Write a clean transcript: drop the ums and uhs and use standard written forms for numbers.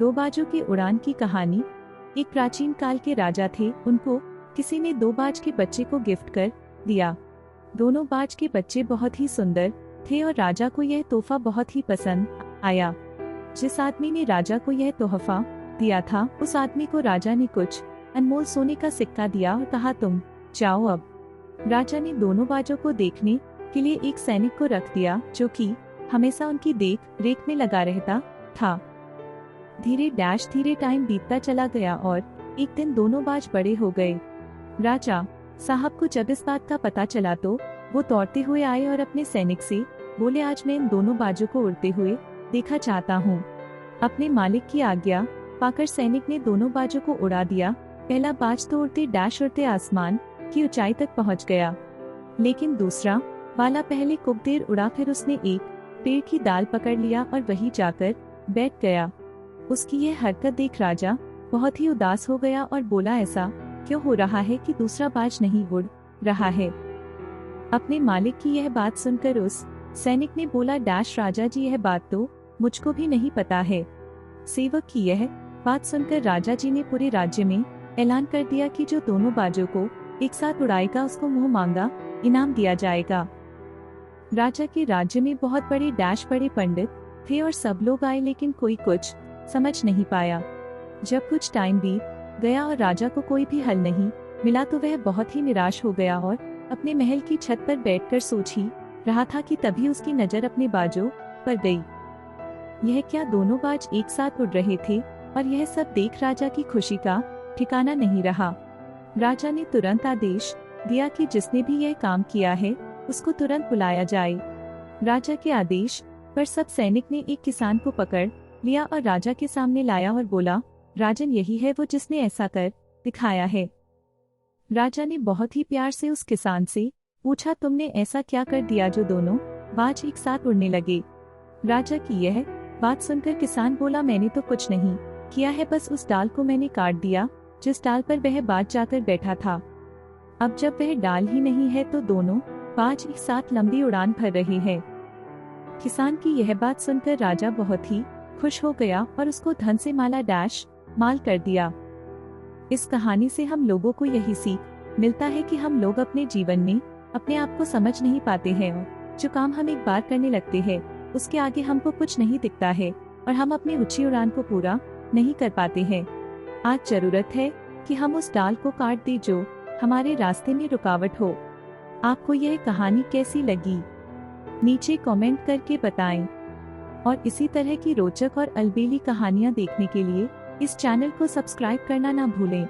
दो बाजों की उड़ान की कहानी। एक प्राचीन काल के राजा थे। उनको किसी ने दो बाज के बच्चे को गिफ्ट कर दिया। दोनों बाज के बच्चे बहुत ही सुंदर थे और राजा को यह तोहफा बहुत ही पसंद आया। जिस आदमी ने राजा को यह तोहफा दिया था, उस आदमी को राजा ने कुछ अनमोल सोने का सिक्का दिया और कहा, तुम जाओ अब। राजा ने दोनों बाजों को देखने के लिए एक सैनिक को रख दिया, जो कि हमेशा उनकी देख रेख में लगा रहता था। धीरे टाइम बीतता चला गया और एक दिन दोनों बाज बड़े हो गए। राजा साहब को जब इस बात का पता चला तो वो दौड़ते हुए आए और अपने सैनिक से बोले, आज मैं इन दोनों बाजों को उड़ते हुए देखा चाहता हूँ। अपने मालिक की आज्ञा पाकर सैनिक ने दोनों बाजों को उड़ा दिया। पहला बाज तो उड़ते आसमान की ऊंचाई तक पहुँच गया, लेकिन दूसरा वाला पहले कुछ देर उड़ा, फिर उसने एक पेड़ की डाल पकड़ लिया और वहीं जाकर बैठ गया। उसकी यह हरकत देख राजा बहुत ही उदास हो गया और बोला, ऐसा क्यों हो रहा है कि दूसरा बाज नहीं उड़ रहा है। अपने मालिक की यह बात सुनकर उस सैनिक ने बोला, राजा जी, यह बात तो मुझको भी नहीं पता है। सेवक की यह बात सुनकर राजा जी ने पूरे राज्य में ऐलान कर दिया कि जो दोनों बाजों को एक साथ उड़ाएगा उसको मुंह मांगा इनाम दिया जाएगा। राजा के राज्य में बहुत बड़े पंडित थे और सब लोग आए, लेकिन कोई कुछ समझ नहीं पाया। जब कुछ टाइम बीत गया और राजा को कोई भी हल नहीं मिला तो वह बहुत ही निराश हो गया और अपने महल की छत पर बैठकर सोच ही रहा था कि तभी उसकी नजर अपने बाजों पर गई। यह क्या दोनों बाज एक साथ उड़ रहे थे और यह सब देख राजा की खुशी का ठिकाना नहीं रहा। राजा ने तुरंत आदेश दिया कि जिसने भी यह काम किया है उसको तुरंत बुलाया जाए। राजा के आदेश पर सब सैनिक ने एक किसान को पकड़ लिया और राजा के सामने लाया और बोला, राजन, यही है वो जिसने ऐसा कर दिखाया है। राजा ने बहुत ही प्यार से उस किसान से पूछा, तुमने ऐसा क्या कर दिया जो दोनों बाज एक साथ उड़ने लगे। राजा की यह बात सुनकर किसान बोला, मैंने तो कुछ नहीं किया है, बस उस डाल को मैंने काट दिया जिस डाल पर वह बाज जाकर बैठा था। अब जब वह डाल ही नहीं है तो दोनों बाज एक साथ लंबी उड़ान भर रहे हैं। किसान की यह बात सुनकर राजा बहुत ही खुश हो गया और उसको धन से माल कर दिया। इस कहानी से हम लोगों को यही सीख मिलता है कि हम लोग अपने जीवन में अपने आप को समझ नहीं पाते हैं और जो काम हम एक बार करने लगते हैं उसके आगे हमको कुछ नहीं दिखता है और हम अपनी ऊंची उड़ान को पूरा नहीं कर पाते हैं। आज जरूरत है कि हम उस डाल को काट दें जो हमारे रास्ते में रुकावट हो। आपको यह कहानी कैसी लगी नीचे कमेंट करके बताएं और इसी तरह की रोचक और अलबेली कहानियां देखने के लिए इस चैनल को सब्सक्राइब करना ना भूलें।